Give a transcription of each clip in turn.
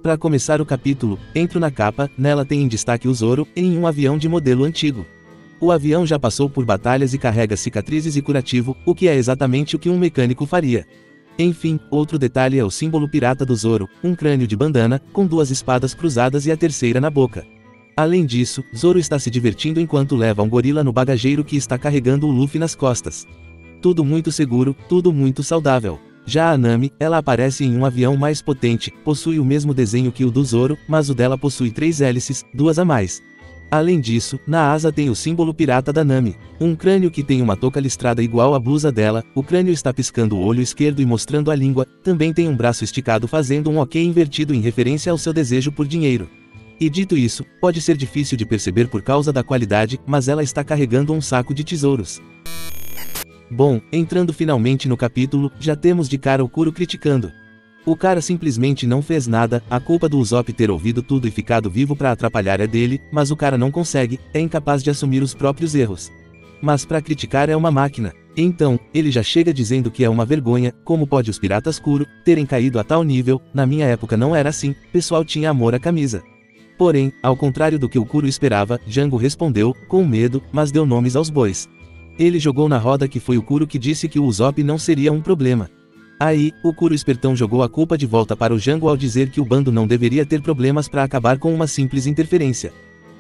Para começar o capítulo, entro na capa, nela tem em destaque o Zoro, em um avião de modelo antigo. O avião já passou por batalhas e carrega cicatrizes e curativo, o que é exatamente o que um mecânico faria. Enfim, outro detalhe é o símbolo pirata do Zoro, um crânio de bandana, com 2 espadas cruzadas e a terceira na boca. Além disso, Zoro está se divertindo enquanto leva um gorila no bagageiro que está carregando o Luffy nas costas. Tudo muito seguro, tudo muito saudável. Já a Nami, ela aparece em um avião mais potente, possui o mesmo desenho que o do Zoro, mas o dela possui 3 hélices, 2 a mais. Além disso, na asa tem o símbolo pirata da Nami, um crânio que tem uma touca listrada igual à blusa dela, o crânio está piscando o olho esquerdo e mostrando a língua, também tem um braço esticado fazendo um ok invertido em referência ao seu desejo por dinheiro. E dito isso, pode ser difícil de perceber por causa da qualidade, mas ela está carregando um saco de tesouros. Bom, entrando finalmente no capítulo, já temos de cara o Kuro criticando. O cara simplesmente não fez nada, a culpa do Usopp ter ouvido tudo e ficado vivo pra atrapalhar é dele, mas o cara não consegue, é incapaz de assumir os próprios erros. Mas pra criticar é uma máquina. Então, ele já chega dizendo que é uma vergonha, como pode os piratas Kuro terem caído a tal nível, na minha época não era assim, pessoal tinha amor à camisa. Porém, ao contrário do que o Kuro esperava, Django respondeu, com medo, mas deu nomes aos bois. Ele jogou na roda que foi o Kuro que disse que o Usopp não seria um problema. Aí, o Kuro espertão jogou a culpa de volta para o Django ao dizer que o bando não deveria ter problemas para acabar com uma simples interferência.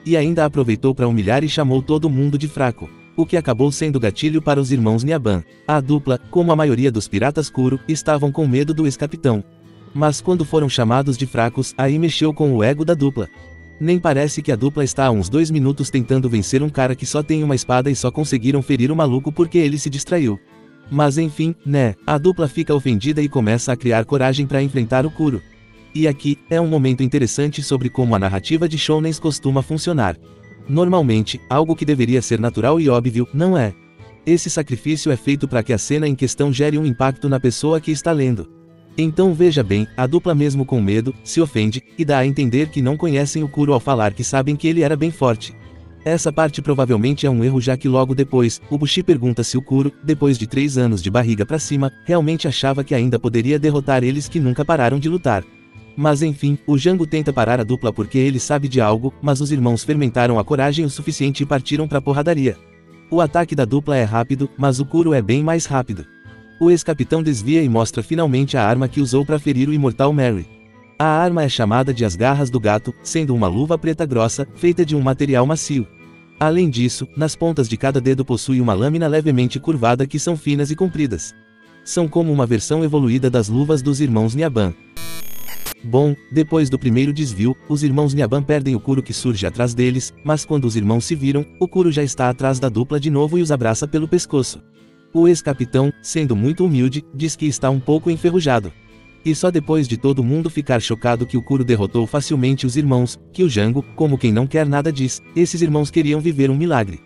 E ainda aproveitou para humilhar e chamou todo mundo de fraco, o que acabou sendo gatilho para os irmãos Nyaban. A dupla, como a maioria dos piratas Kuro, estavam com medo do ex-capitão. Mas quando foram chamados de fracos, aí mexeu com o ego da dupla. Nem parece que a dupla está há uns 2 minutos tentando vencer um cara que só tem uma espada e só conseguiram ferir o maluco porque ele se distraiu. Mas enfim, né, a dupla fica ofendida e começa a criar coragem para enfrentar o Kuro. E aqui, é um momento interessante sobre como a narrativa de shounens costuma funcionar. Normalmente, algo que deveria ser natural e óbvio, não é. Esse sacrifício é feito para que a cena em questão gere um impacto na pessoa que está lendo. Então veja bem, a dupla mesmo com medo, se ofende, e dá a entender que não conhecem o Kuro ao falar que sabem que ele era bem forte. Essa parte provavelmente é um erro já que logo depois, o Bushi pergunta se o Kuro, depois de 3 anos de barriga pra cima, realmente achava que ainda poderia derrotar eles que nunca pararam de lutar. Mas enfim, o Django tenta parar a dupla porque ele sabe de algo, mas os irmãos fermentaram a coragem o suficiente e partiram pra porradaria. O ataque da dupla é rápido, mas o Kuro é bem mais rápido. O ex-capitão desvia e mostra finalmente a arma que usou para ferir o imortal Merry. A arma é chamada de As Garras do Gato, sendo uma luva preta grossa, feita de um material macio. Além disso, nas pontas de cada dedo possui uma lâmina levemente curvada que são finas e compridas. São como uma versão evoluída das luvas dos irmãos Nyaban. Bom, depois do primeiro desvio, os irmãos Nyaban perdem o Kuro que surge atrás deles, mas quando os irmãos se viram, o Kuro já está atrás da dupla de novo e os abraça pelo pescoço. O ex-capitão, sendo muito humilde, diz que está um pouco enferrujado. E só depois de todo mundo ficar chocado que o Kuro derrotou facilmente os irmãos, que o Django, como quem não quer nada diz, esses irmãos queriam viver um milagre.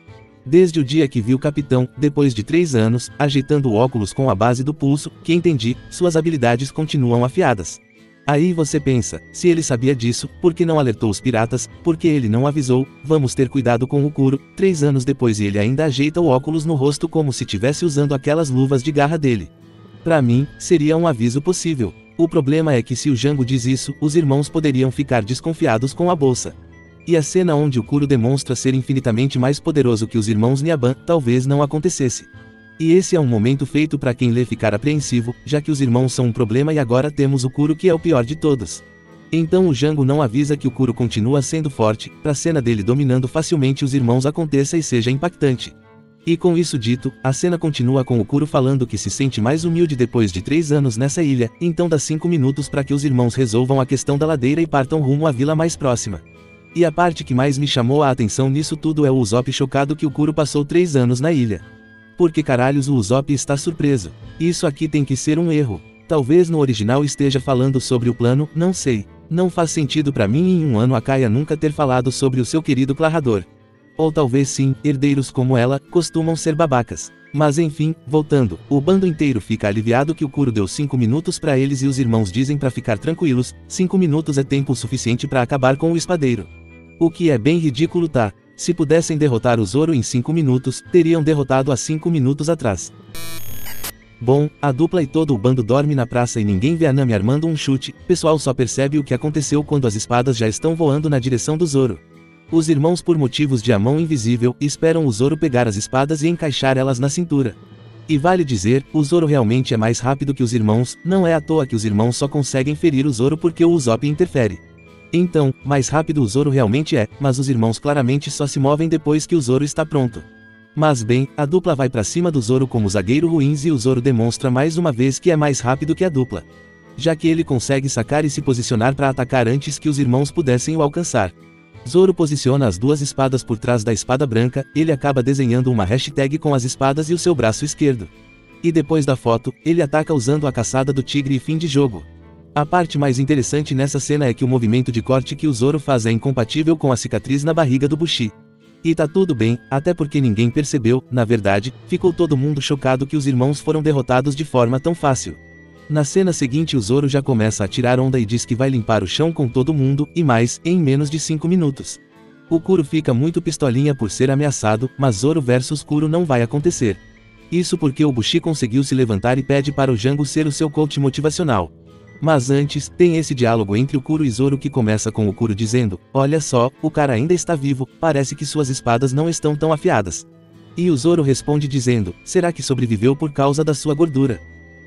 Desde o dia que viu o capitão, depois de 3 anos, ajeitando o óculos com a base do pulso, que entendi, suas habilidades continuam afiadas. Aí você pensa, se ele sabia disso, por que não alertou os piratas, por que ele não avisou, vamos ter cuidado com o Kuro, 3 anos depois e ele ainda ajeita o óculos no rosto como se tivesse usando aquelas luvas de garra dele. Pra mim, seria um aviso possível. O problema é que se o Django diz isso, os irmãos poderiam ficar desconfiados com a bolsa. E a cena onde o Kuro demonstra ser infinitamente mais poderoso que os irmãos Nyaban, talvez não acontecesse. E esse é um momento feito para quem lê ficar apreensivo, já que os irmãos são um problema e agora temos o Kuro que é o pior de todos. Então o Django não avisa que o Kuro continua sendo forte, pra cena dele dominando facilmente os irmãos aconteça e seja impactante. E com isso dito, a cena continua com o Kuro falando que se sente mais humilde depois de 3 anos nessa ilha, então dá 5 minutos para que os irmãos resolvam a questão da ladeira e partam rumo à vila mais próxima. E a parte que mais me chamou a atenção nisso tudo é o Usopp chocado que o Kuro passou 3 anos na ilha. Por que caralhos o Usopp está surpreso? Isso aqui tem que ser um erro. Talvez no original esteja falando sobre o plano, não sei. Não faz sentido pra mim em um ano a Kaia nunca ter falado sobre o seu querido Clarrador. Ou talvez sim, herdeiros como ela, costumam ser babacas. Mas enfim, voltando, o bando inteiro fica aliviado que o Kuro deu 5 minutos pra eles e os irmãos dizem pra ficar tranquilos, 5 minutos é tempo suficiente pra acabar com o espadeiro. O que é bem ridículo tá? Se pudessem derrotar o Zoro em 5 minutos, teriam derrotado há 5 minutos atrás. Bom, a dupla e todo o bando dorme na praça e ninguém vê a Nami armando um chute, pessoal só percebe o que aconteceu quando as espadas já estão voando na direção do Zoro. Os irmãos, por motivos de a mão invisível, esperam o Zoro pegar as espadas e encaixar elas na cintura. E vale dizer, o Zoro realmente é mais rápido que os irmãos, não é à toa que os irmãos só conseguem ferir o Zoro porque o Usopp interfere. Então, mais rápido o Zoro realmente é, mas os irmãos claramente só se movem depois que o Zoro está pronto. Mas bem, a dupla vai pra cima do Zoro como zagueiro ruins e o Zoro demonstra mais uma vez que é mais rápido que a dupla. Já que ele consegue sacar e se posicionar para atacar antes que os irmãos pudessem o alcançar. Zoro posiciona as duas espadas por trás da espada branca, ele acaba desenhando uma hashtag com as espadas e o seu braço esquerdo. E depois da foto, ele ataca usando a caçada do tigre e fim de jogo. A parte mais interessante nessa cena é que o movimento de corte que o Zoro faz é incompatível com a cicatriz na barriga do Bushi. E tá tudo bem, até porque ninguém percebeu, na verdade, ficou todo mundo chocado que os irmãos foram derrotados de forma tão fácil. Na cena seguinte o Zoro já começa a tirar onda e diz que vai limpar o chão com todo mundo, e mais, em menos de 5 minutos. O Kuro fica muito pistolinha por ser ameaçado, mas Zoro versus Kuro não vai acontecer. Isso porque o Bushi conseguiu se levantar e pede para o Django ser o seu coach motivacional. Mas antes, tem esse diálogo entre o Kuro e Zoro que começa com o Kuro dizendo, olha só, o cara ainda está vivo, parece que suas espadas não estão tão afiadas. E o Zoro responde dizendo, será que sobreviveu por causa da sua gordura?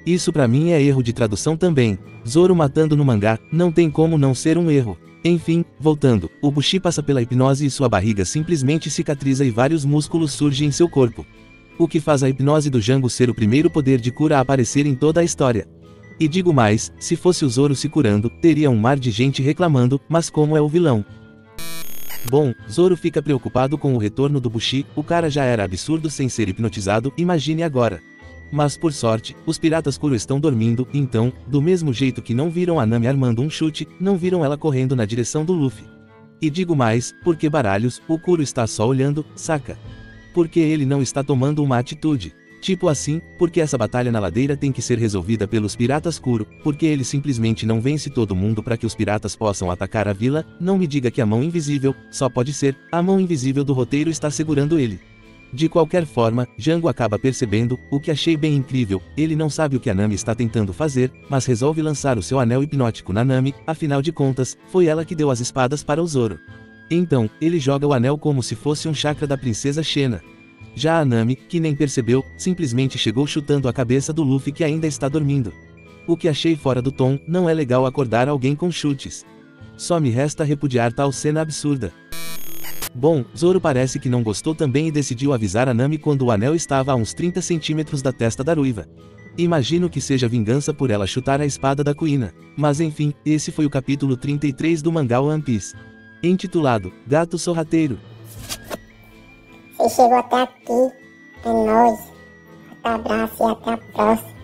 Isso pra mim é erro de tradução também. Zoro matando no mangá, não tem como não ser um erro. Enfim, voltando, o Bushi passa pela hipnose e sua barriga simplesmente cicatriza e vários músculos surgem em seu corpo. O que faz a hipnose do Django ser o primeiro poder de cura a aparecer em toda a história. E digo mais, se fosse o Zoro se curando, teria um mar de gente reclamando, mas como é o vilão? Bom, Zoro fica preocupado com o retorno do Bushi, o cara já era absurdo sem ser hipnotizado, imagine agora. Mas por sorte, os piratas Kuro estão dormindo, então, do mesmo jeito que não viram a Nami armando um chute, não viram ela correndo na direção do Luffy. E digo mais, porque baralhos, o Kuro está só olhando, saca? Porque ele não está tomando uma atitude. Tipo assim, porque essa batalha na ladeira tem que ser resolvida pelos piratas Kuro, porque ele simplesmente não vence todo mundo para que os piratas possam atacar a vila, não me diga que a mão invisível, só pode ser, a mão invisível do roteiro está segurando ele. De qualquer forma, Django acaba percebendo, o que achei bem incrível, ele não sabe o que a Nami está tentando fazer, mas resolve lançar o seu anel hipnótico na Nami, afinal de contas, foi ela que deu as espadas para o Zoro. Então, ele joga o anel como se fosse um chakra da princesa Xena. Já a Nami, que nem percebeu, simplesmente chegou chutando a cabeça do Luffy que ainda está dormindo. O que achei fora do tom, não é legal acordar alguém com chutes. Só me resta repudiar tal cena absurda. Bom, Zoro parece que não gostou também e decidiu avisar a Nami quando o anel estava a uns 30 centímetros da testa da ruiva. Imagino que seja vingança por ela chutar a espada da Kuina. Mas enfim, esse foi o capítulo 33 do mangá One Piece. Intitulado, Gato Sorrateiro. Você chegou até aqui, é nóis. Forte abraço e até a próxima.